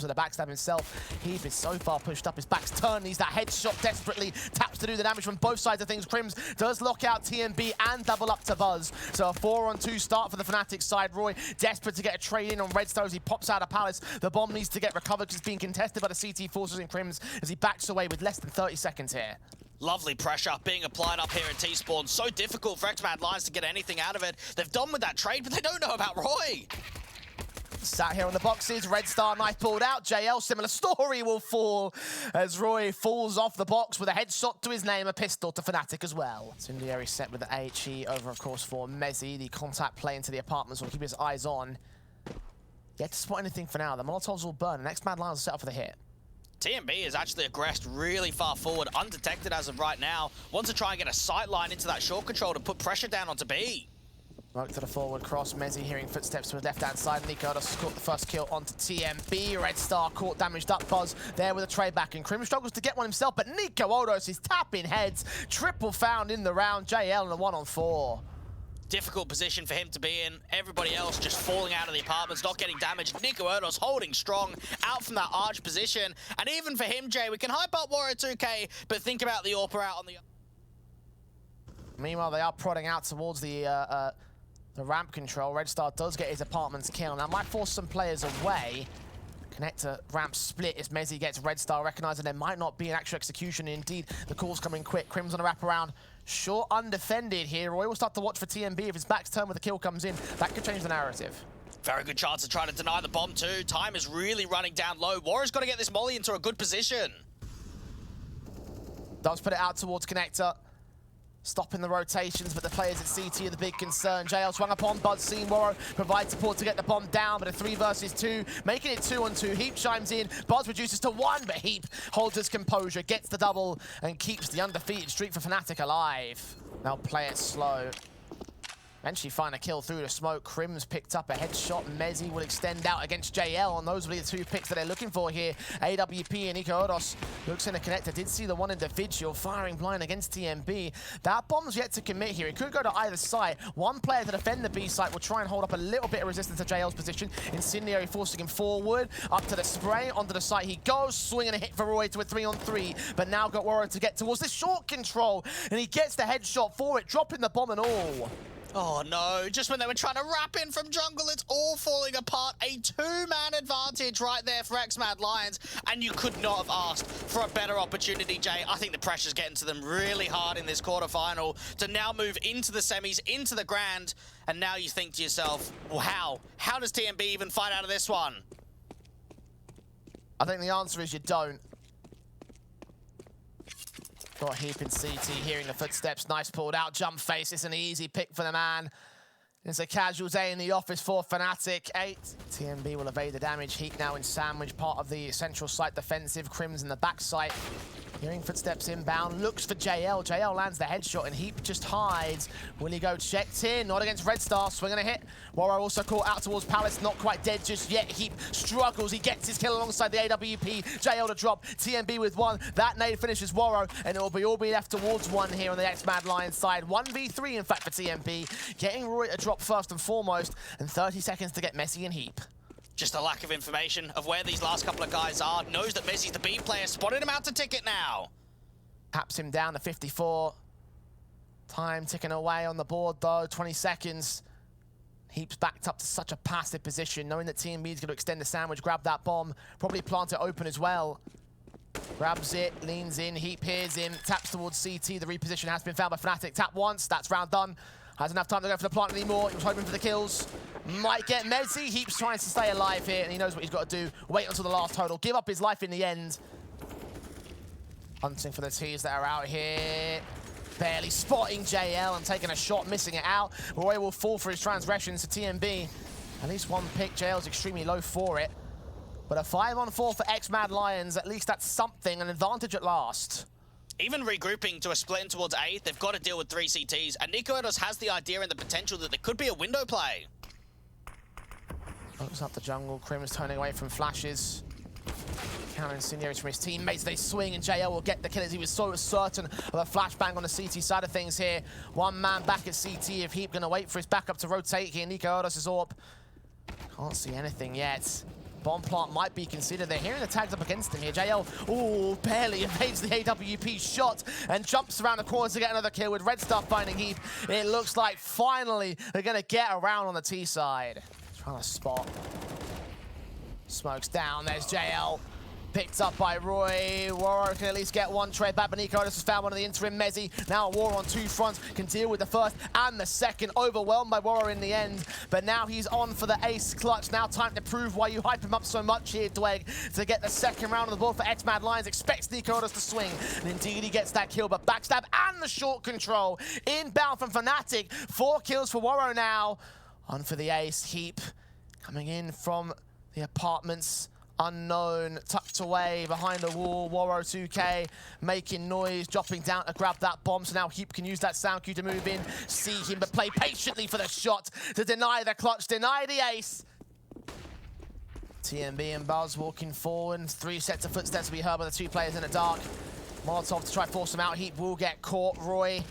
to the backstab himself. Heap is so far pushed up, his back's turned, needs that headshot desperately, taps to do the damage from both sides of things. Crims does lock out TMB and double up to Buzz. So a 4-on-2 start for the Fnatic side. Roy desperate to get a trade in on Red Star as he pops out of Palace. The bomb needs to get recovered because it's being contested by the CT forces in Crims as he backs away with less than 30 seconds here. Lovely pressure being applied up here at T-Spawn. So difficult for X-Mad Lions to get anything out of it. They've done with that trade, but they don't know about Roy. Sat here on the boxes, Red Star knife pulled out. JL, similar story, will fall as Roy falls off the box with a headshot to his name, a pistol to Fnatic as well. Incendiary set with the HE over, of course, for Mezzi. The contact play into the apartments will keep his eyes on. Yet to spot anything for now. The Molotovs will burn, and X-Mad Lions will set up for the hit. TMB is actually aggressed really far forward, undetected as of right now. Wants to try and get a sight line into that short control to put pressure down onto B. Work to the forward cross. Mezzi hearing footsteps to his left-hand side. Nico does caught the first kill onto TMB. Red Star caught damaged up. Buzz there with a trade back. And Krim struggles to get one himself, but Nico Odos is tapping heads. Triple found in the round. JL in a 1-on-4. Difficult position for him to be in. Everybody else just falling out of the apartments, not getting damaged. Nico Odos holding strong out from that arch position. And even for him, Jay, we can hype up Warrior 2K, but think about the AWPer out on the... Meanwhile, they are prodding out towards the ramp control. Red Star does get his apartments kill. Now, might force some players away. Connector ramp split as Mezzi gets Red Star recognizing there might not be an actual execution. Indeed, the call's coming quick. Crim's on a wraparound. Short undefended here. Roy will start to watch for TMB. If his back's turned when the kill comes in, that could change the narrative. Very good chance to try to deny the bomb too. Time is really running down low. Warrior's got to get this molly into a good position. Does put it out towards Connector. Stopping the rotations, but the players at CT are the big concern. JL swung upon Buzz, seen Warro provides support to get the bomb down, but a 3 versus 2, making it 2-on-2. Heap chimes in, Buzz reduces to 1, but Heap holds his composure, gets the double, and keeps the undefeated streak for Fnatic alive. They'll play it slow. Eventually find a kill through the smoke. Crim's picked up a headshot. Mezzi will extend out against JL, and those will be the 2 picks that they're looking for here. AWP and Nico Odos looks in the connector. Did see the one individual firing blind against TMB. That bomb's yet to commit here. It could go to either side. One player to defend the B site will try and hold up a little bit of resistance to JL's position. Incendiary forcing him forward. Up to the spray. Onto the site he goes. Swinging a hit for Roy to a 3-on-3. But now got Warro to get towards the short control. And he gets the headshot for it, dropping the bomb and all. Oh no, just when they were trying to wrap in from jungle, it's all falling apart. A 2-man advantage right there for X-Mad Lions, and you could not have asked for a better opportunity, Jay. I think the pressure's getting to them really hard in this quarterfinal to now move into the semis, into the grand, and now you think to yourself, wow, how does TMB even fight out of this one? I think the answer is you don't. Got Heap in CT, hearing the footsteps. Nice pulled out, jump face. It's an easy pick for the man. It's a casual day in the office for Fnatic. 8. TMB will evade the damage. Heap now in sandwich, part of the central site defensive. Crim's in the back site. Hearing footsteps inbound, looks for JL. JL lands the headshot and Heap just hides. Will he go checked in? Not against Red Star, swinging a hit. Warro also caught out towards Palace, not quite dead just yet. Heap struggles, he gets his kill alongside the AWP. JL to drop, TMB with 1. That nade finishes Warro, and it will all be left towards 1 here on the X-Mad Lions side. 1v3 in fact for TMB. Getting Roy a drop first and foremost, and 30 seconds to get Mezzi and Heap. Just a lack of information of where these last couple of guys are. Knows that Mezzi's the B player, spotted him out to ticket now. Taps him down to 54. Time ticking away on the board though, 20 seconds. Heap's backed up to such a passive position, knowing that TMB is going to extend the sandwich, grab that bomb, probably plant it open as well. Grabs it, leans in, Heap hears him, taps towards CT. The reposition has been found by Fnatic. Tap once, that's round done. Has enough time to go for the plant anymore. He was hoping for the kills. Might get Mezzi. Heap's trying to stay alive here, and he knows what he's got to do. Wait until the last total. Give up his life in the end. Hunting for the T's that are out here. Barely spotting JL and taking a shot, missing it out. Roy will fall for his transgressions to TMB. At least 1 pick. JL's extremely low for it. But a 5-on-4 for X-Mad Lions. At least that's something, an advantage at last. Even regrouping to a split in towards A, they've got to deal with 3 CTs. And Nico Odos has the idea and the potential that there could be a window play. Opens up the jungle. Crim's turning away from flashes. Counter incendiaries from his teammates. They swing and JL will get the kill as he was so certain of a flashbang on the CT side of things here. 1 man back at CT. If Heap going to wait for his backup to rotate here. Nico Odos' AWP. Can't see anything yet. Bomb plant might be considered. They're hearing the tags up against him here. JL, ooh, barely evades the AWP shot and jumps around the corner to get another kill with Red Star finding Heap. It looks like finally they're going to get around on the T side. Trying to spot. Smokes down. There's JL. Picked up by Roy. Woro can at least get one trade back, but Nico has found one of the interim. Mezzi, now a War on two fronts, can deal with the first and the second. Overwhelmed by Woro in the end, but now he's on for the ace clutch. Now time to prove why you hype him up so much here, Dweg, to get the second round of the board for X-Mad Lions. Expects Nico to swing, and indeed he gets that kill, but backstab and the short control. Inbound from Fnatic. 4 kills for Woro now. On for the ace. Heap coming in from the apartments. Unknown, tucked away behind the wall. Woro 2K making noise, dropping down to grab that bomb. So now Heap can use that sound cue to move in, see him, but play patiently for the shot to deny the clutch, deny the ace. TMB and Buzz walking forward. 3 sets of footsteps to be heard by the 2 players in the dark. Molotov to try to force him out. Heap will get caught. Roy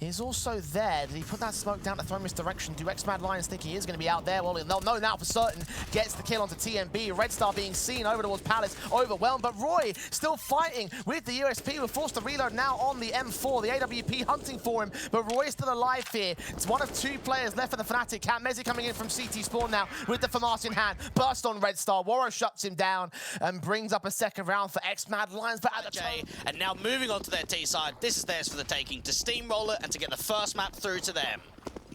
is also there. Did he put that smoke down to throw him his direction? Do X-Mad Lions think he is going to be out there? Well, they'll know now for certain. Gets the kill onto TMB. Red Star being seen over towards Palace. Overwhelmed, but Roy still fighting with the USP. We're forced to reload now on the M4. The AWP hunting for him, but Roy is still alive here. It's one of 2 players left for the Fnatic camp. Mezzi coming in from CT spawn now with the FAMAS in hand. Burst on Red Star. Woro shuts him down and brings up a second round for X-Mad Lions. But at the time, and now moving on to their T side, this is theirs for the taking, to steamroll it and to get the first map through to them.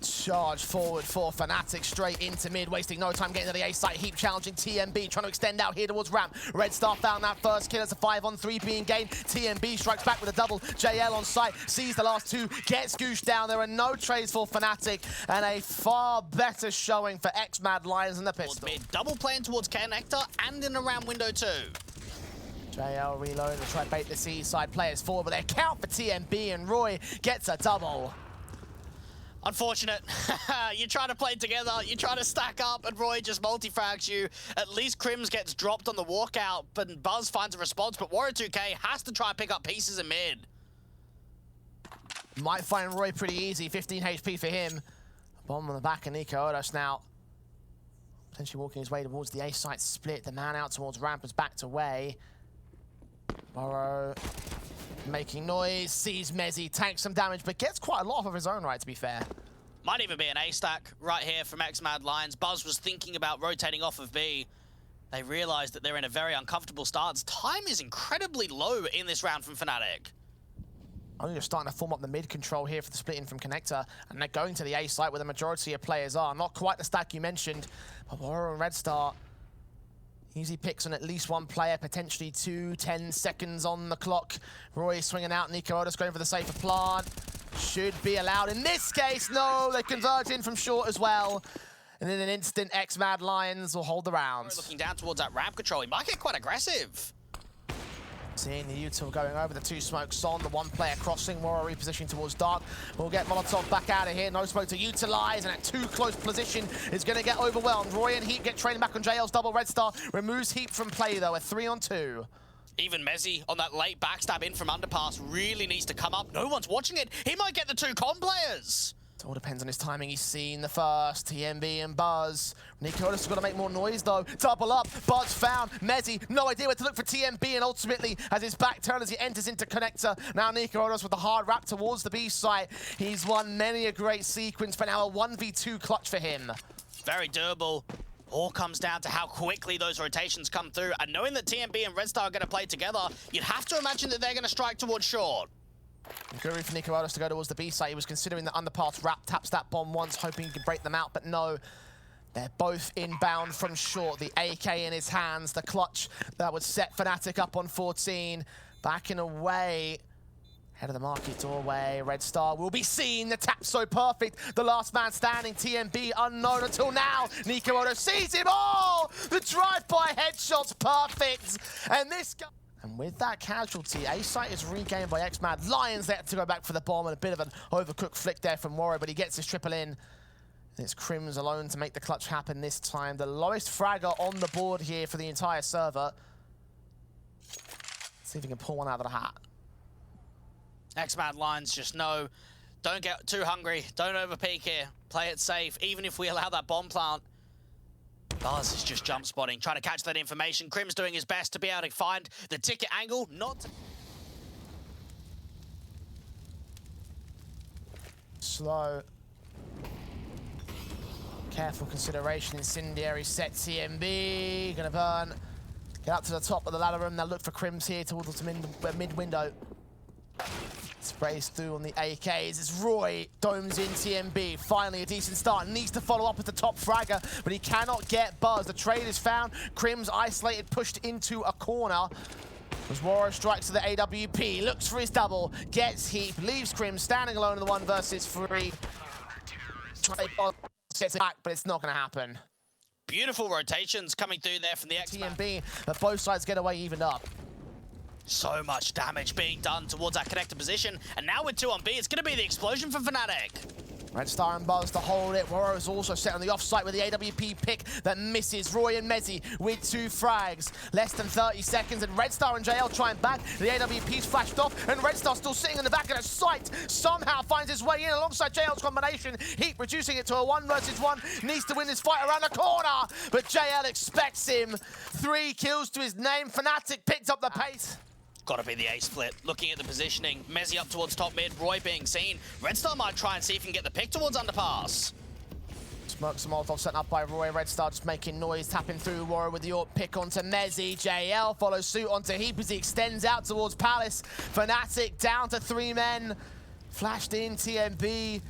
Charge forward for Fnatic, straight into mid, wasting no time getting to the A site. Heap challenging TMB, trying to extend out here towards ramp. Red Star found that first kill. It's a 5-on-3 being gained. TMB strikes back with a double. JL on site, sees the last 2, gets goosed down. There are no trades for Fnatic, and a far better showing for X-Mad Lions and the pistol. Mid, double playing towards Connector and in around window 2. JL reloading to try to bait the C side players forward, but they account for TMB, and Roy gets a double. Unfortunate. You try to play together, you try to stack up, and Roy just multi-frags you. At least Crims gets dropped on the walkout, but Buzz finds a response, but Woro 2K has to try and pick up pieces in mid. Might find Roy pretty easy, 15 HP for him. Bomb on the back of Nico Odos now. Potentially walking his way towards the A site split. The man out towards ramp has backed away. Woro making noise, sees Mezzi, tanks some damage, but gets quite a lot of his own right, to be fair. Might even be an A stack right here from X-Mad Lions. Buzz was thinking about rotating off of B. They realized that they're in a very uncomfortable stance. Time is incredibly low in this round from Fnatic. Only just starting to form up the mid control here for the split in from Connector, and they're going to the A site where the majority of players are. Not quite the stack you mentioned, but Woro and Red Star easy picks on at least 1 player, potentially 2, 10 seconds on the clock. Roy swinging out, Nico Odos going for the safer plant. Should be allowed in this case. No, they converge in from short as well. And in an instant, X-Mad Lions will hold the rounds. Looking down towards that ramp control, he might get quite aggressive. Seeing the util going over, the 2 smokes on, the 1 player crossing, Woro repositioning towards dark. We'll get Molotov back out of here, no smoke to utilize, and at too close position is going to get overwhelmed. Roy and Heap get training back on JL's double. Red Star removes Heap from play though, a 3-on-2. Even Mezzi on that late backstab in from underpass really needs to come up. No one's watching it. He might get the 2 con players. It all depends on his timing. He's seen the first. TMB and Buzz. Nico has got to make more noise though. Double up. Buzz found. Mezzi, no idea where to look for TMB, and ultimately has his back turned as he enters into Connector. Now Nico Odos with the hard wrap towards the B site. He's won many a great sequence, but now a 1v2 clutch for him. Very durable. All comes down to how quickly those rotations come through, and knowing that TMB and Red Star are going to play together, you'd have to imagine that they're going to strike towards short. Guru for Nico Odos to go towards the B site. He was considering the underpass wrap, taps that bomb once, hoping he could break them out, but no. They're both inbound from short. The AK in his hands, the clutch that would set Fnatic up on 14. Backing away. Head of the market doorway. Red Star will be seen. The tap so perfect. The last man standing. TMB unknown until now. Nico Odos sees him all. The drive-by headshot's perfect. And this guy. And with that casualty, A site is regained by X-Mad Lions. They have to go back for the bomb, and a bit of an overcooked flick there from Woro, but he gets his triple in. And it's Crims alone to make the clutch happen this time. The lowest fragger on the board here for the entire server. Let's see if he can pull one out of the hat. X-Mad Lions just know, don't get too hungry, don't overpeak here, play it safe, even if we allow that bomb plant. Buzz is just jump spotting, trying to catch that information. Crim's doing his best to be able to find the ticket angle, not... Slow. Careful consideration, incendiary set TMB. Gonna burn. Get up to the top of the ladder room. They'll look for Crims here towards the mid window. Sprays through on the AKs. It's Roy, domes in TMB. Finally a decent start. Needs to follow up with the top fragger, but he cannot get Buzz. The trade is found. Crims isolated, pushed into a corner. As Warrior strikes to the AWP, looks for his double, gets Heap, leaves Crims standing alone in the 1 versus 3. Gets it back, but it's not going to happen. Beautiful rotations coming through there from the X-Man. TMB, but both sides get away evened up. So much damage being done towards that connector position, and now with 2 on B, it's going to be the explosion for Fnatic. Red Star and Buzz to hold it. Warrior is also set on the offsite with the AWP pick that misses. Roy and Mezzi with 2 frags. Less than 30 seconds, and Red Star and JL trying back. The AWP's flashed off, and Red Star still sitting in the back of the site. Somehow finds his way in alongside JL's combination. Heap reducing it to a 1 versus 1. Needs to win this fight around the corner, but JL expects him. 3 kills to his name. Fnatic picked up the pace. Got to be the A split. Looking at the positioning, Mezzi up towards top mid, Roy being seen. Red Star might try and see if he can get the pick towards underpass. Smokes and Molotov set up by Roy. Red Star just making noise, tapping through Warrior with the AWP pick onto Mezzi. JL follows suit onto Heap as he extends out towards Palace. Fnatic down to 3 men. Flashed in TMB.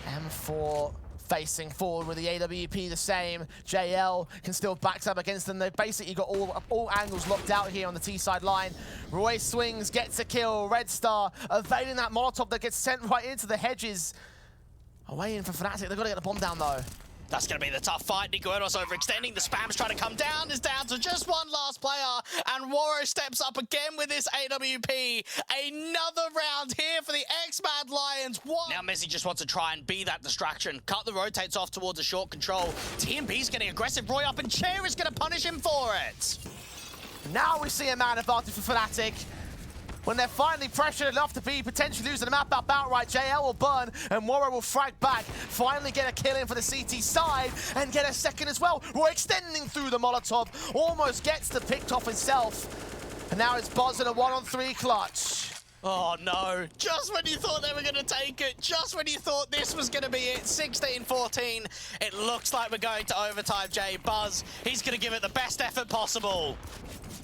M4 facing forward with the AWP the same. JL can still back up against them. They've basically got all angles locked out here on the T-side line. Roy swings, gets a kill. Red Star evading that Molotov that gets sent right into the hedges. Away in for Fnatic. They've got to get the bomb down though. That's going to be the tough fight. Nico Erdos overextending. The spam's trying to come down. Is down to just 1 last player. And Waro steps up again with this AWP. Another round here for the X-Mad Lions. What? Now Messi just wants to try and be that distraction. Cut the rotates off towards a short control. TMB's getting aggressive. Roy up and Chair is going to punish him for it. Now we see a man advantage for Fnatic. When they're finally pressured enough to be potentially losing the map up outright, JL will burn and Warrior will frag back. Finally get a kill in for the CT side and get a second as well. Roy extending through the Molotov, almost gets the picked off himself. And now it's Buzz in a 1-on-3 clutch. Oh no, just when you thought they were going to take it, just when you thought this was going to be it, 16-14, it looks like we're going to overtime, Jay. Buzz, he's going to give it the best effort possible.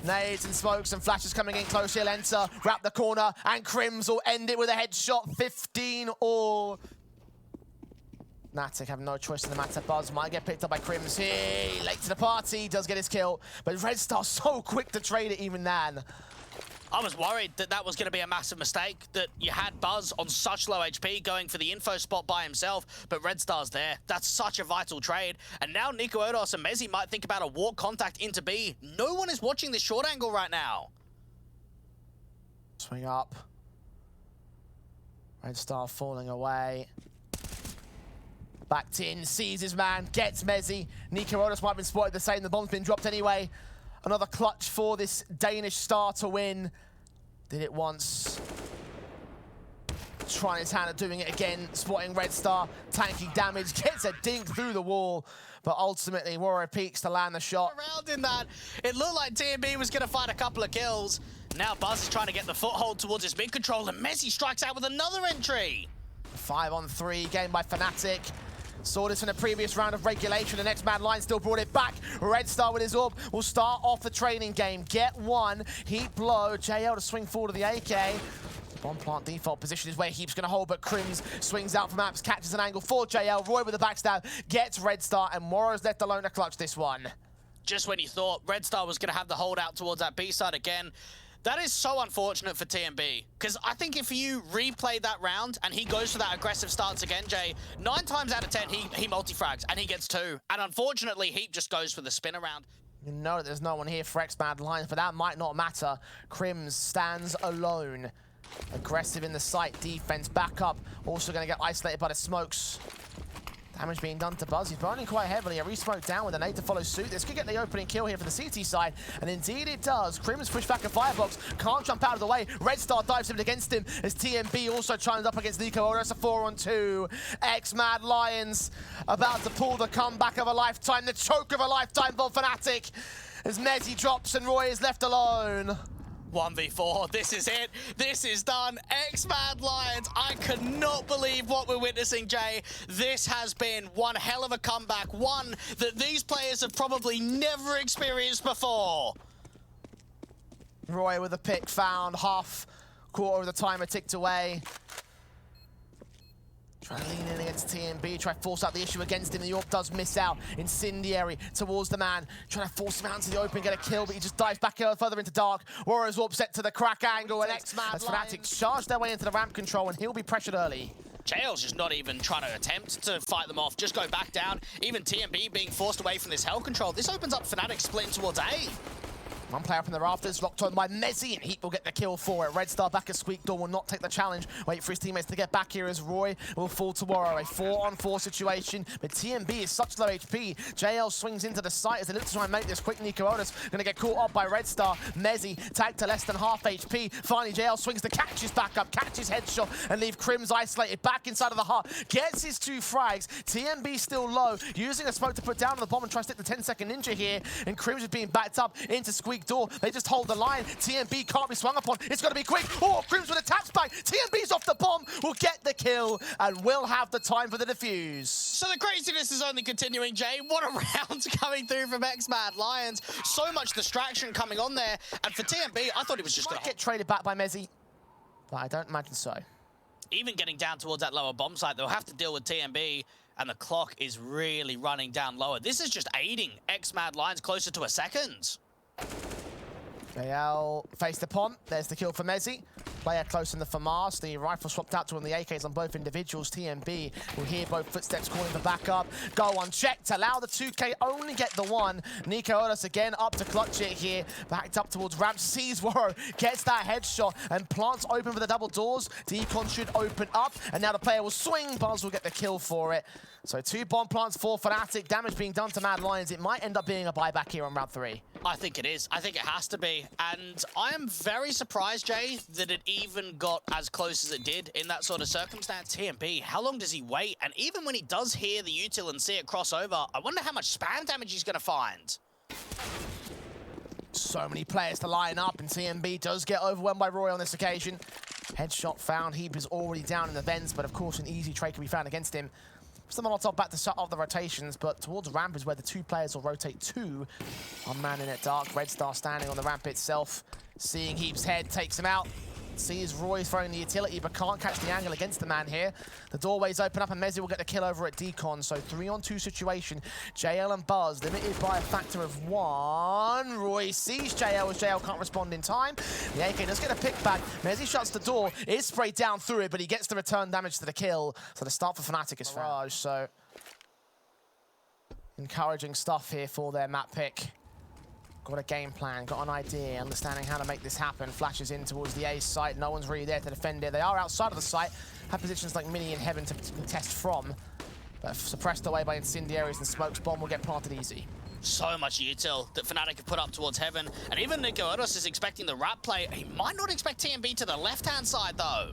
Nades and smokes and flashes coming in close. He'll enter, wrap the corner, and Crims will end it with a headshot. 15 all. Fnatic have no choice in the matter. Buzz might get picked up by Crims here. Late to the party, does get his kill. But Red Star so quick to trade it even then. I was worried that that was going to be a massive mistake, that you had Buzz on such low HP going for the info spot by himself, but Red Star's there. That's such a vital trade. And now Nico Erdos and Mezzi might think about a walk contact into B. No one is watching this short angle right now. Swing up. Red Star falling away. Backed in, sees his man, gets Mezzi. Nico Erdos might have been spotted the same. The bomb's been dropped anyway. Another clutch for this Danish star to win. Did it once. Trying his hand at doing it again. Spotting Red Star. Tanky damage. Gets a dink through the wall. But ultimately, Warrior peaks to land the shot. Around in that, it looked like TMB was going to find a couple of kills. Now Buzz is trying to get the foothold towards his mid control. And Messi strikes out with another entry. 5-on-3 game by Fnatic. Saw this in a previous round of regulation. The next Mad Lion still brought it back. Red Star with his AWP will start off the training game. Get 1. Heap low. JL to swing forward to the AK. Bomb plant default position is where Heap's going to hold, but Crims swings out from apps, catches an angle for JL. Roy with the backstab, gets Red Star, and Morrow's left alone to clutch this one. Just when you thought Red Star was going to have the holdout towards that B side again, that is so unfortunate for TMB, because I think if you replay that round and he goes for that aggressive stance again, Jay, 9 times out of 10 he multi-frags and he gets 2. And unfortunately, Heap just goes for the spin around. You know that there's no one here for X-Mad Lions, but that might not matter. Crims stands alone. Aggressive in the site, defense back up. Also going to get isolated by the smokes. Damage being done to Buzz. He's burning quite heavily. A re-smoke down with a nade to follow suit. This could get the opening kill here for the CT side, and indeed it does. Crim's pushed back a firebox. Can't jump out of the way. Red Star dives in against him as TMB also chimes up against Nico Oda. It's a 4-on-2. X-Mad Lions about to pull the comeback of a lifetime, the choke of a lifetime for Fnatic as Mezzy drops and Roy is left alone. 1v4, this is it. This is done. X-Mad Lions, I could not believe what we're witnessing, Jay. This has been one hell of a comeback, one that these players have probably never experienced before. Roy with a pick found, half quarter of the timer ticked away. Trying to lean in against TMB, try to force out the issue against him. The York does miss out. Incendiary towards the man, trying to force him out into the open, get a kill, but he just dives back further into dark. Warriors Warp set to the crack angle, and X-Mad Fnatic charge their way into the ramp control, and he'll be pressured early. JL's just not even trying to attempt to fight them off, just go back down. Even TMB being forced away from this hell control. This opens up Fnatic splitting towards A. One player up in the rafters, locked on by Mezzy, and Heat will get the kill for it. Red Star back at Squeak Door will not take the challenge. Wait for his teammates to get back here as Roy will fall to Woro. A 4-on-4 situation, but TMB is such low HP. JL swings into the site as they look to try and make this quick. Nico Otis going to get caught up by Red Star. Mezzy tagged to less than half HP. Finally, JL swings to catch his back up, catch his headshot, and leave Crims isolated back inside of the heart. Gets his 2 frags. TMB still low, using a smoke to put down on the bomb and try to stick the 10-second ninja here. And Crims is being backed up into Squeak Door. They just hold the line. TMB can't be swung upon. It's got to be quick. Oh, Crims with a taps back. TMB's off the bomb. Will get the kill and will have the time for the defuse. So the craziness is only continuing, Jay. What a round coming through from X-Mad Lions. So much distraction coming on there. And for TMB, I thought he was just going to get traded back by Mezzy, but I don't imagine so. Even getting down towards that lower bomb site, they'll have to deal with TMB, and the clock is really running down lower. This is just aiding X-Mad Lions closer to a second. JL faced upon. There's the kill for Mezzy. Player close in the FAMAS. The rifle swapped out to one of the AKs on both individuals. TMB will hear both footsteps calling for backup. Go unchecked. Allow the 2K. Only get the 1. Nico Otis again up to clutch it here. Backed up towards ramp. Sees Woro. Gets that headshot. And plants open for the double doors. Decon should open up. And now the player will swing. Buzz will get the kill for it. So 2 bomb plants for Fnatic. Damage being done to Mad Lions. It might end up being a buyback here on round 3. I think it is. I think it has to be. And I am very surprised, Jay, that it even got as close as it did in that sort of circumstance. TMB, how long does he wait? And even when he does hear the util and see it cross over, I wonder how much spam damage he's going to find. So many players to line up, and TMB does get overwhelmed by Roy on this occasion. Headshot found. Heap is already down in the vents, but of course an easy trade can be found against him. Some Molotov back to shut off the rotations, but towards ramp is where the 2 players will rotate to. One man in it dark. Red Star standing on the ramp itself. Seeing Heap's head, takes him out. Sees Roy throwing the utility, but can't catch the angle against the man here. The doorways open up, and Mezzy will get the kill over at Decon. So 3-on-2 situation. JL and Buzz limited by a factor of 1. Roy sees JL as JL can't respond in time. The AK does get a pick back. Mezzy shuts the door. Is sprayed down through it, but he gets the return damage to the kill. So the start for Fnatic is Mirage. So encouraging stuff here for their map pick. Got a game plan, got an idea, understanding how to make this happen. Flashes in towards the A site. No one's really there to defend it. They are outside of the site. Have positions like Mini and Heaven to test from. But suppressed away by Incendiaries and Smokes. Bomb will get planted easy. So much util that Fnatic have put up towards Heaven. And even Nico Otis is expecting the wrap play. He might not expect TMB to the left-hand side, though.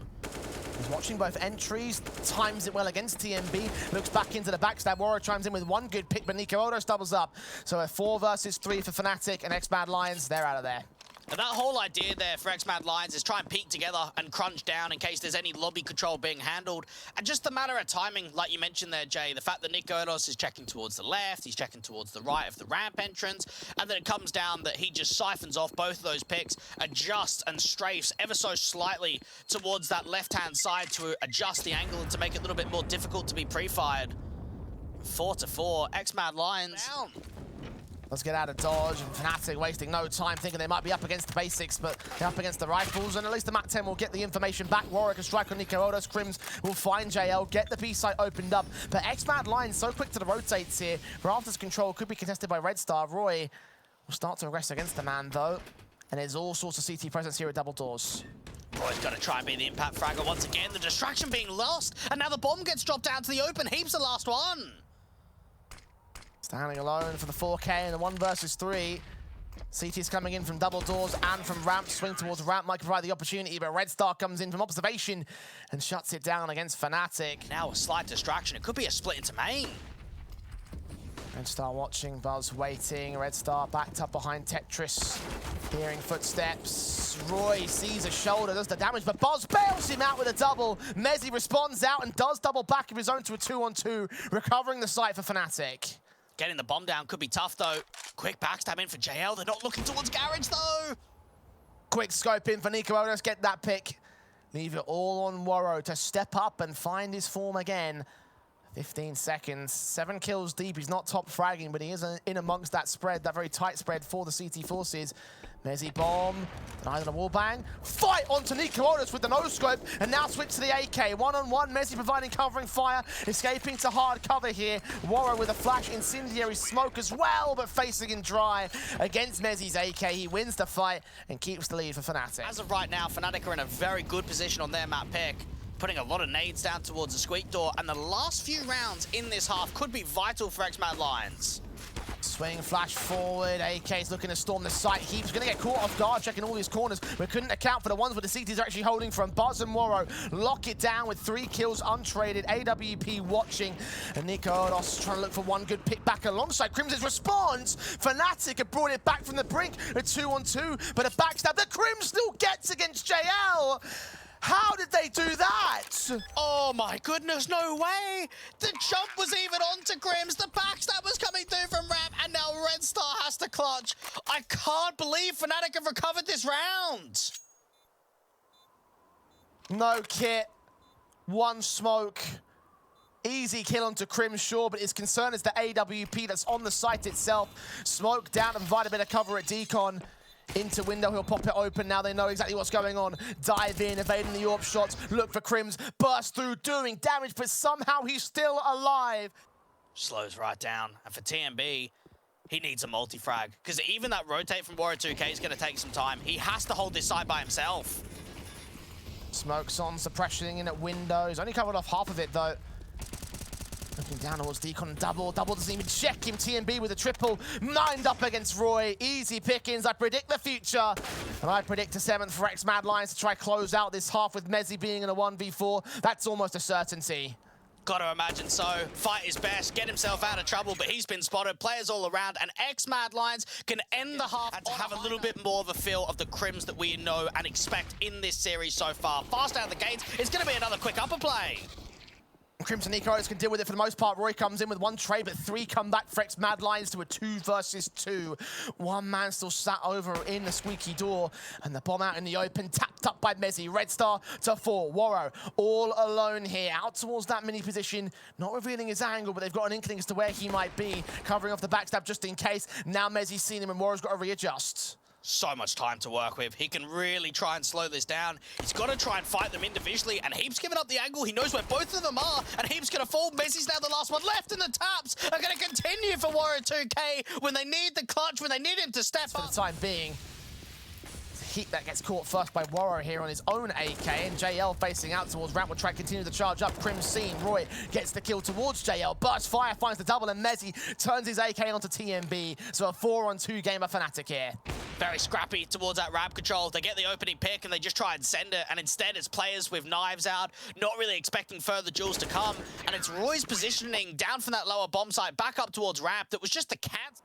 He's watching both entries, times it well against TMB, looks back into the backstab. Woro chimes in with 1 good pick, but Nico Otis doubles up. So a 4 versus 3 for Fnatic, and X-Mad Lions, they're out of there. And that whole idea there for X-Mad Lions is try and peek together and crunch down in case there's any lobby control being handled. And just a matter of timing, like you mentioned there, Jay, the fact that Nico Otis is checking towards the left, he's checking towards the right of the ramp entrance, and then it comes down that he just siphons off both of those picks, adjusts and strafes ever so slightly towards that left-hand side to adjust the angle and to make it a little bit more difficult to be pre-fired. 4-4, X-Mad Lions down. Let's get out of dodge, and Fnatic wasting no time thinking they might be up against the basics, but they're up against the rifles, and at least the Mat 10 will get the information back. Warwick can strike on Nico Otis. Crims will find JL, get the B site opened up, but X-Mad Lions so quick to the rotates here. Rafters control could be contested by Red Star. Roy will start to aggress against the man, though, and there's all sorts of CT presence here at double doors. Roy's going to try and be the impact fragger once again. The distraction being lost, and now the bomb gets dropped down to the open. Heap's the last one. Standing alone for the 4K and the 1 versus 3. CT's coming in from double doors and from ramp. Swing towards ramp might provide the opportunity, but Red Star comes in from observation and shuts it down against Fnatic. Now a slight distraction. It could be a split into main. Red Star watching, Buzz waiting. Red Star backed up behind Tetris, hearing footsteps. Roy sees a shoulder, does the damage, but Buzz bails him out with a double. Mezzi responds out and does double back of his own to a 2-on-2, recovering the site for Fnatic. Getting the bomb down could be tough, though. Quick backstab in for JL. They're not looking towards Garage, though. Quick scope in for Nico Odos, get that pick. Leave it all on Woro to step up and find his form again. 15 seconds, 7 kills deep. He's not top fragging, but he is in amongst that spread, that very tight spread for the CT forces. Mezzi bomb, denied on a wallbang. Fight onto Nico Odos with the no-scope, and now switch to the AK. One-on-one, Mezzi providing covering fire, escaping to hard cover here. Woro with a flash, incendiary smoke as well, but facing in dry against Mezzi's AK. He wins the fight and keeps the lead for Fnatic. As of right now, Fnatic are in a very good position on their map pick, putting a lot of nades down towards the squeak door, and the last few rounds in this half could be vital for X-Mad Lions. Swing, flash forward, AK's looking to storm the site. Heap's gonna get caught off guard, checking all these corners, but couldn't account for the ones where the CTs are actually holding from. Buzz and Woro lock it down with 3 kills untraded. AWP watching, and Nico Odos trying to look for one good pick back alongside Crimson's response. Fnatic have brought it back from the brink, a 2-on-2, but a backstab that Crim still gets against JL. How did they do that? Oh my goodness, no way! The jump was even onto Grims, the backstab was coming through from ramp, and now Red Star has to clutch. I can't believe Fnatic have recovered this round. No kit, 1 smoke. Easy kill onto Crimshaw, but his concern is the AWP that's on the site itself. Smoke down to provide a bit of cover at Decon. Into window, he'll pop it open. Now they know exactly what's going on. Dive in, evading the AWP shots. Look for Crims, burst through, doing damage, but somehow he's still alive. Slows right down. And for TMB, he needs a multi-frag. Because even that rotate from Warrior 2K is going to take some time. He has to hold this side by himself. Smokes on, suppressioning in at windows. Only covered off half of it, though. Looking down towards Decon, double doesn't even check him. TMB with a triple, lined up against Roy. Easy pickings, I predict the future. And I predict a 7th for X-Mad Lions to try close out this half with Mezzi being in a 1v4. That's almost a certainty. Gotta imagine so. Fight his best, get himself out of trouble, but he's been spotted. Players all around, and X-Mad Lions can end the half and to have a little bit more of a feel of the Crims that we know and expect in this series so far. Fast out of the gates, it's gonna be another quick upper play. Crimson Nico Odos can deal with it for the most part. Roy comes in with 1 trade, but 3 come back for X-Mad Lions to a 2 versus 2. 1 man still sat over in the squeaky door, and the bomb out in the open, tapped up by Mezzi. Red Star to 4. Woro all alone here, out towards that mini position, not revealing his angle, but they've got an inkling as to where he might be, covering off the backstab just in case. Now Mezzi's seen him, and Woro's got to readjust. So much time to work with. He can really try and slow this down. He's got to try and fight them individually, and Heap's giving up the angle. He knows where both of them are, and Heap's going to fall. Mezzi's now the last one left, and the taps are going to continue for Warrior 2K when they need the clutch, when they need him to step up. For the time being, Heap that gets caught first by Woro here on his own AK, and JL facing out towards ramp will try to continue the charge up. Crim's seen. Roy gets the kill towards JL. Burst fire finds the double, and Mezzi turns his AK onto TMB. So a 4-on-2 game of Fnatic here. Very scrappy towards that ramp control. They get the opening pick and they just try and send it, and instead it's players with knives out, not really expecting further duels to come, and it's Roy's positioning down from that lower bomb site back up towards ramp that was just a cat.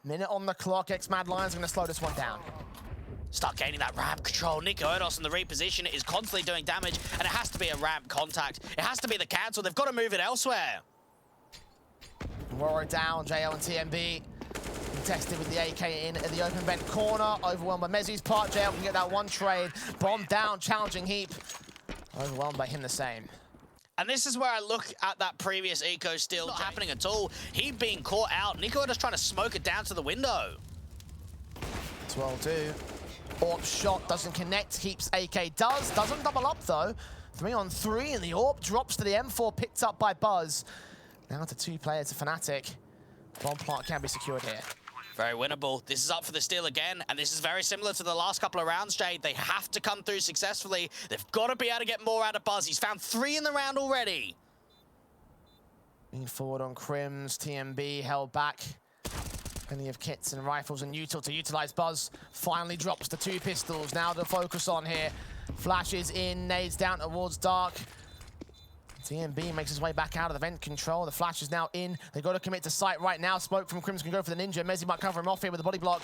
Minute on the clock. X-Mad Lions going to slow this one down. Start gaining that ramp control. Nico Odos in the reposition is constantly doing damage, and it has to be a ramp contact. It has to be the cancel. They've got to move it elsewhere. Woro down, JL and TMB. Contested with the AK in at the open vent corner. Overwhelmed by Mezzi's part. JL can get that 1 trade. Bomb down, challenging Heap. Overwhelmed by him the same. And this is where I look at that previous eco still not happening at all. He being caught out. Nico Odos trying to smoke it down to the window. 12-2. AWP shot doesn't connect. Heap's AK does. Doesn't double up though. 3-on-3, and the AWP drops to the M4, picked up by Buzz. Now to 2 players to Fnatic. Bomb plant can be secured here. Very winnable. This is up for the steal again, and this is very similar to the last couple of rounds, Jade. They have to come through successfully. They've got to be able to get more out of Buzz. He's found 3 in the round already. Lean forward on Crims, TMB held back. Plenty of kits and rifles and util to utilize. Buzz finally drops the 2 pistols. Now to focus on here. Flashes in, nades down towards Dark. TMB makes his way back out of the vent control. The flash is now in. They've got to commit to sight right now. Smoke from Crims can go for the ninja. Mezzi might cover him off here with the body block.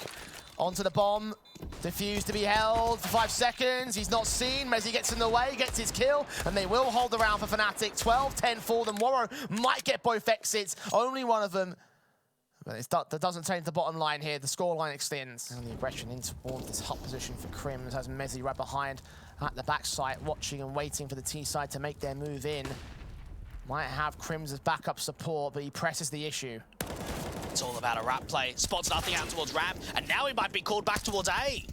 Onto the bomb. Diffuse to be held for 5 seconds. He's not seen. Mezzi gets in the way, gets his kill, and they will hold the round for Fnatic. 12-10 for them. Woro might get both exits. Only one of them. But that doesn't change the bottom line here. The scoreline extends. And the aggression in towards this hot position for Crims has Mezzi right behind at the backside, watching and waiting for the T side to make their move in. Might have Crims as backup support, but he presses the issue. It's all about a rap play. Spots nothing out towards ramp, and now he might be called back towards A.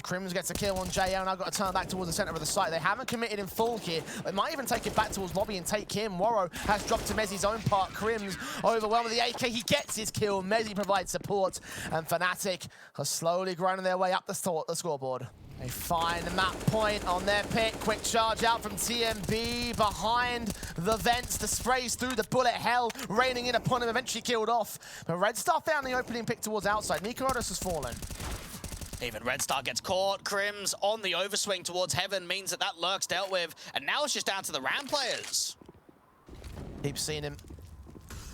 Crims gets a kill on JL, and I've got to turn back towards the center of the site. They haven't committed in full here. They might even take it back towards lobby and take him. Woro has dropped to Mezzi's own part. Crims overwhelmed with the AK. He gets his kill. Mezzi provides support, and Fnatic are slowly grinding their way up the scoreboard. They find the map point on their pick. Quick charge out from TMB behind the vents. The sprays through the bullet hell, raining in upon him, eventually killed off. But Red Star found the opening pick towards outside. Nikorodis has fallen. Even Red Star gets caught. Crims on the overswing towards heaven means that lurk's dealt with. And now it's just down to the ramp players. Keep seeing him.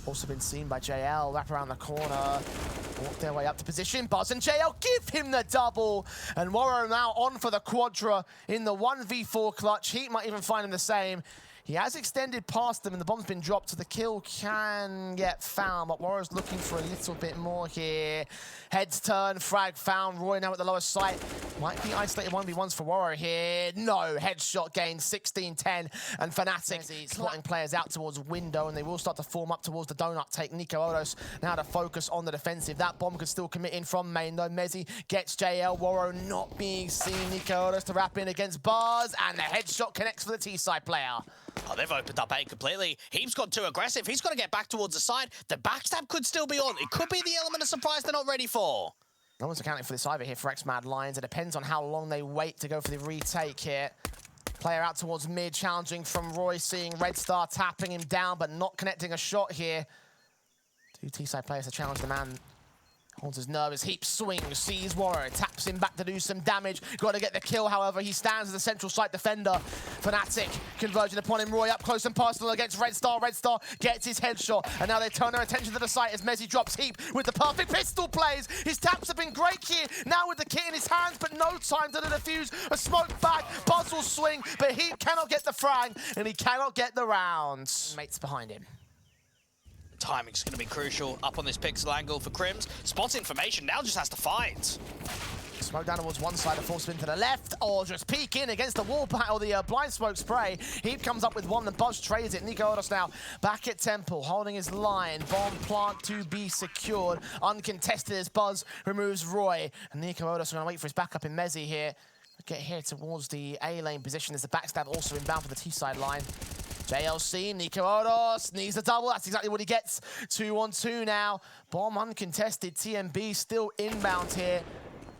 Also been seen by JL, wrap around the corner, walk their way up to position. Buzz and JL give him the double. And Woro now on for the quadra in the 1v4 clutch. Heat might even find him the same. He has extended past them and the bomb's been dropped, so the kill can get found, but Woro's looking for a little bit more here. Heads turn, frag found, Roy now at the lower site. Might be isolated 1v1s for Woro here. No, headshot gain, 16-10, and Fnatic slotting players out towards window, and they will start to form up towards the donut take. Nikorodis now to focus on the defensive. That bomb could still commit in from main, though. Mezzi gets JL, Woro not being seen. Nikorodis to wrap in against Buzz, and the headshot connects for the T-side player. Oh, they've opened up A completely. Heap's got too aggressive. He's got to get back towards the side. The backstab could still be on. It could be the element of surprise they're not ready for. No one's accounting for this either here for X-Mad Lions. It depends on how long they wait to go for the retake here. Player out towards mid, challenging from Roy, seeing Red Star tapping him down, but not connecting a shot here. 2 T-side players to challenge the man. Holds his nervous. Heap swings, sees Woro, taps him back to do some damage. Got to get the kill, however. He stands as a central site defender. Fnatic converging upon him. Roy up close and personal against Red Star. Red Star gets his headshot, and now they turn their attention to the site as Mezzi drops Heap with the perfect pistol plays. His taps have been great here, now with the kit in his hands, but no time to the defuse. A smoke back, Buzz will swing, but Heap cannot get the frag, and he cannot get the round. Mates behind him. Timing's going to be crucial up on this pixel angle for Crims. Spots information, now just has to find. Smoke down towards one side, a full spin to the left, or just peek in against the wall or the blind smoke spray. Heap comes up with one, and Buzz trades it. Nikorodis now back at Temple, holding his line. Bomb plant to be secured. Uncontested as Buzz removes Roy. And Nikorodis going to wait for his backup in Mezzi here. Get here towards the A lane position as the backstab also inbound for the T side line. JLC, Nikorodis needs a double. That's exactly what he gets. 2-on-2 now. Bomb uncontested. TMB still inbound here.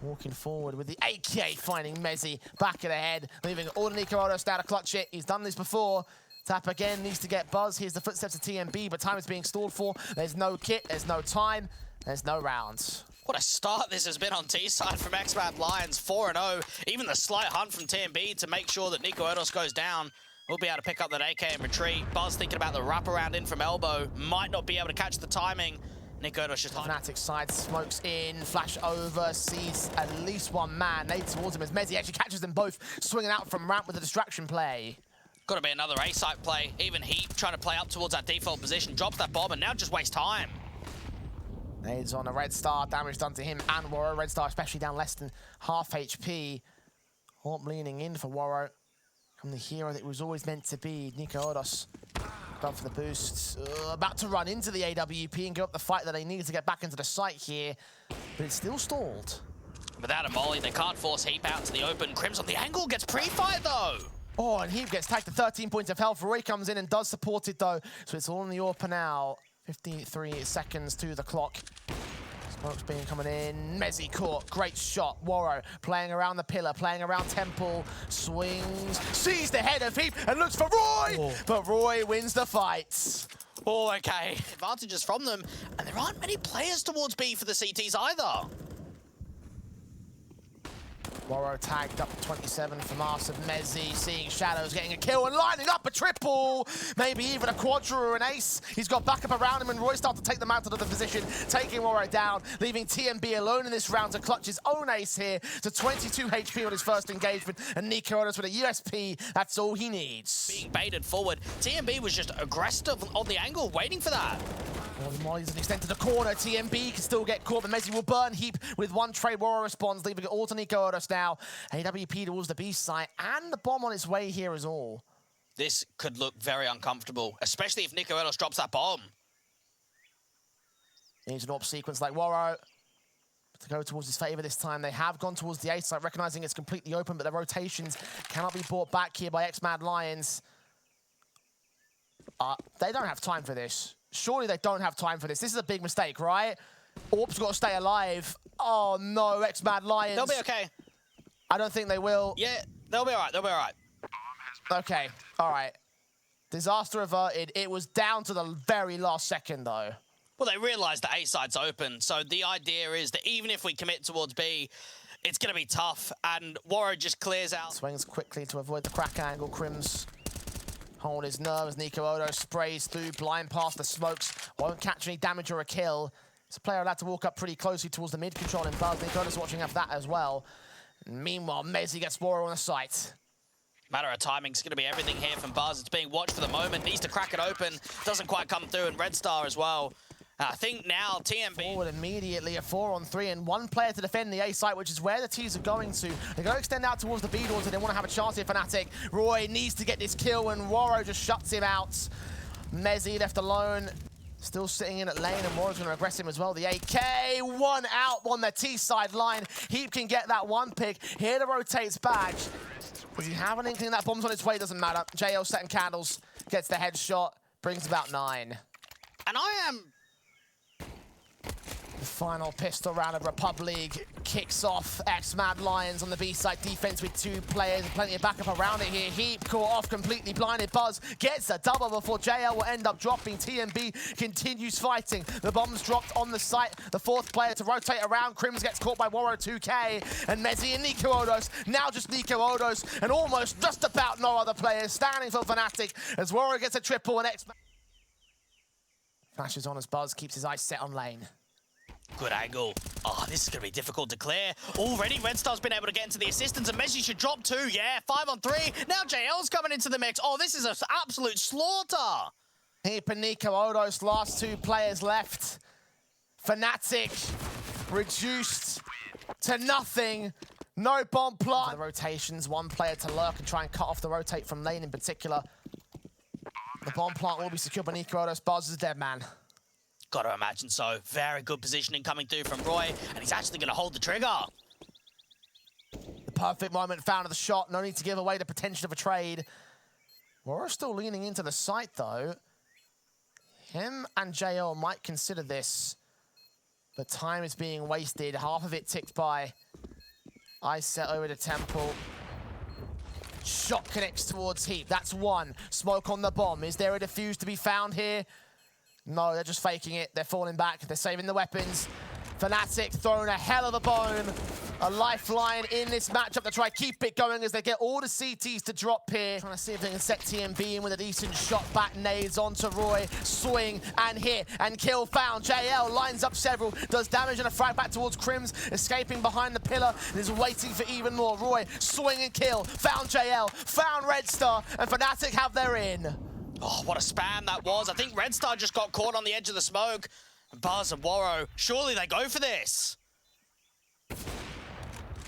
Walking forward with the AK, finding Mezzi back of the head, leaving all the Nikorodis now to clutch it. He's done this before. Tap again, needs to get Buzz. Here's the footsteps of TMB, but time is being stalled for. There's no kit, there's no time, there's no rounds. What a start this has been on T-side from X-Mad Lions, 4-0. Even the slight hunt from TMB to make sure that Nikorodis goes down. We'll be able to pick up that AK and retreat. Buzz thinking about the wraparound in from elbow. Might not be able to catch the timing. Nikorodis just Fnatic side smokes in, flash over, sees at least one man. Nade towards him as Mezzi actually catches them both, swinging out from ramp with a distraction play. Got to be another A-site play. Even Heap trying to play up towards that default position, drops that bomb, and now just waste time. Nades on a Red Star, damage done to him and Woro. Red Star especially down less than half HP. Haunt leaning in for Woro. From the hero that was always meant to be, Nikorodis. Done for the boost. About to run into the AWP and give up the fight that they needed to get back into the site here. But it's still stalled. Without a molly, they can't force Heap out to the open. Crims on the angle, gets pre-fight though. Oh, and Heap gets tagged to 13 points of health. Roy comes in and does support it though. So it's all in the AWP now. 53 seconds to the clock. Smoke's being coming in. Mezzi caught. Great shot. Woro playing around the pillar, playing around Temple. Swings. Sees the head of Heap and looks for Roy! Oh. But Roy wins the fight. Oh, okay. Advantages from them, and there aren't many players towards B for the CTs either. Woro tagged up 27 from Mars of Mezzi, seeing Shadows getting a kill and lining up a triple, maybe even a quadra or an ace. He's got backup around him, and Roy starts to take them out of the position, taking Woro down, leaving TMB alone in this round to clutch his own ace here to 22 HP on his first engagement, and Nico Otis with a USP, that's all he needs. Being baited forward, TMB was just aggressive on the angle, waiting for that. Molly's an extent to the corner. TMB can still get caught, but Mezzi will burn Heap with one trade. Woro responds, leaving it all to Nico Otis now. AWP towards the B site, and the bomb on its way here is all. This could look very uncomfortable, especially if Nico Otis drops that bomb. Needs an AWP sequence like Woro to go towards his favor this time. They have gone towards the A site, recognizing it's completely open, but the rotations cannot be brought back here by X-Mad Lions. They don't have time for this. Surely they don't have time for this. This is a big mistake, right? AWP's got to stay alive. Oh no, X-Mad Lions. They'll be okay. I don't think they will. Yeah, they'll be all right. They'll be all right. Okay, all right. Disaster averted. It was down to the very last second, though. Well, they realized the A site's open, so the idea is that even if we commit towards B, it's going to be tough, and Woro just clears out. Swings quickly to avoid the crack angle. Crims hold his nerves. Nico Odo sprays through, blind past the smokes. Won't catch any damage or a kill. It's a player allowed to walk up pretty closely towards the mid control and Buzz. Nico Odo's watching after that as well. And meanwhile, Mezzi gets Woro on the site. Matter of timing, it's going to be everything here from Buzz. It's being watched for the moment. Needs to crack it open. Doesn't quite come through, and Red Star as well. I think now TMB... Forward immediately, a 4-on-3, and one player to defend the A site, which is where the T's are going to. They're going to extend out towards the B doors, and they want to have a chance here, Fnatic. Roy needs to get this kill, and Woro just shuts him out. Mezzi left alone. Still sitting in at lane, and Woro's going to aggress him as well. The AK, one out on the T side line. Heap can get that one pick. Here to rotates back. Does he have an inkling that bomb's on its way? Doesn't matter. JL setting candles, gets the headshot, brings about 9. And I am... The final pistol round of Republic kicks off. X-Mad Lions on the B side defense with 2 players and plenty of backup around it here. Heap caught off, completely blinded. Buzz gets a double before JL will end up dropping. TMB continues fighting. The bomb's dropped on the site. The 4th player to rotate around. Crims gets caught by Woro 2K. And Mezzi and Nico Odos. Now just Nico Odos and almost just about no other players standing for Fnatic as Woro gets a triple and X-Mad flashes on as Buzz keeps his eyes set on lane. Good angle. Oh, this is going to be difficult to clear. Already, Red Star's been able to get into the assistance, and Messi should drop 2. Yeah, 5-on-3. Now JL's coming into the mix. Oh, this is an absolute slaughter. Heap and Nico Odos, last 2 players left. Fnatic reduced to nothing. No bomb plant. The rotations, 1 player to lurk and try and cut off the rotate from lane in particular. The bomb plant will be secured by Nico Odos. Buzz is dead, man. Got to imagine so. Very good positioning coming through from Roy, and he's actually going to hold the trigger. The perfect moment found of the shot. No need to give away the potential of a trade. We're still leaning into the site, though. Him and JL might consider this, but time is being wasted. Half of it ticked by. Ice set over to Temple. Shot connects towards Heap. That's 1. Smoke on the bomb. Is there a defuse to be found here? No, they're just faking it. They're falling back. They're saving the weapons. Fnatic throwing a hell of a bone. A lifeline in this matchup to try keep it going as they get all the CTs to drop here. Trying to see if they can set TMB in with a decent shot back. Nades onto Roy. Swing and hit and kill found. JL lines up several. Does damage and a frag back towards Crims. Escaping behind the pillar and is waiting for even more. Roy, swing and kill. Found JL. Found Red Star. And Fnatic have their in. Oh, what a spam that was. I think Red Star just got caught on the edge of the smoke. And Buzz and Woro, surely they go for this.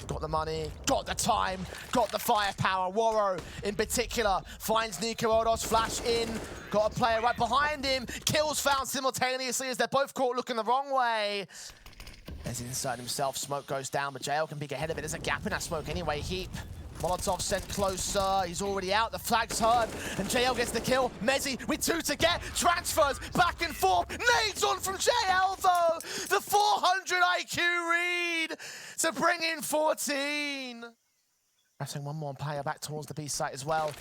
Got the money, got the time, got the firepower. Woro, in particular, finds Nico Odos, flash in. Got a player right behind him. Kills found simultaneously as they're both caught looking the wrong way. As inside himself, smoke goes down, but JL can peek ahead of it. There's a gap in that smoke anyway. Heap. Molotov sent closer, he's already out, the flag's heard, and JL gets the kill. Mezzi with 2 to get, transfers back and forth, nades on from JL though! The 400 IQ read to bring in 14. Pressing 1 more player back towards the B site as well.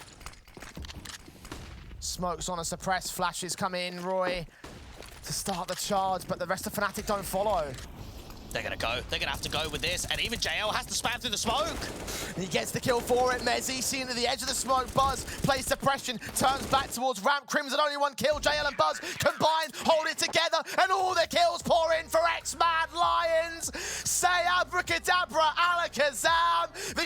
Smokes on a suppress, flashes come in, Roy, to start the charge, but the rest of Fnatic don't follow. They're gonna go. They're gonna have to go with this, and even JL has to spam through the smoke. He gets the kill for it. Mezzy seeing to the edge of the smoke. Buzz plays suppression, turns back towards ramp. Crimson only one kill. JL and Buzz combine, hold it together, and all the kills pour in for X-Mad Lions. Say abracadabra, alakazam.